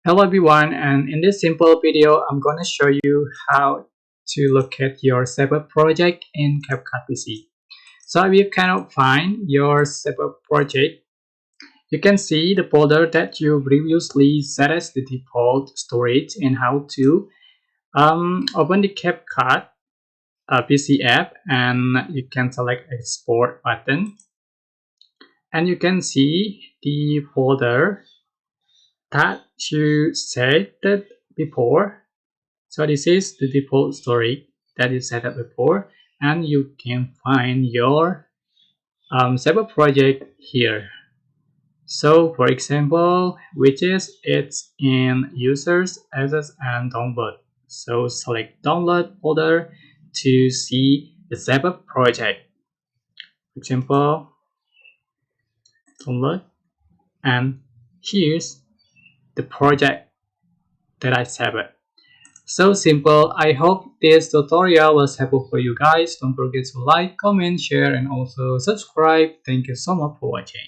Hello everyone, and in this simple video I'm gonna show you how to locate your server project in CapCut PC. So if you cannot find your server project, you can see the folder that you previously set as the default storage and how to open the CapCut PC app, and you can select export button and you can see the folder that you saved before. So this is the default storage that you set up before, and you can find your server project here. So for example, which is it's in users, access and download. So select download folder to see the server project. For example, download, and here's the project that I saved. So simple. I hope this tutorial was helpful for you guys. Don't forget to like, comment, share and also subscribe. Thank you so much for watching.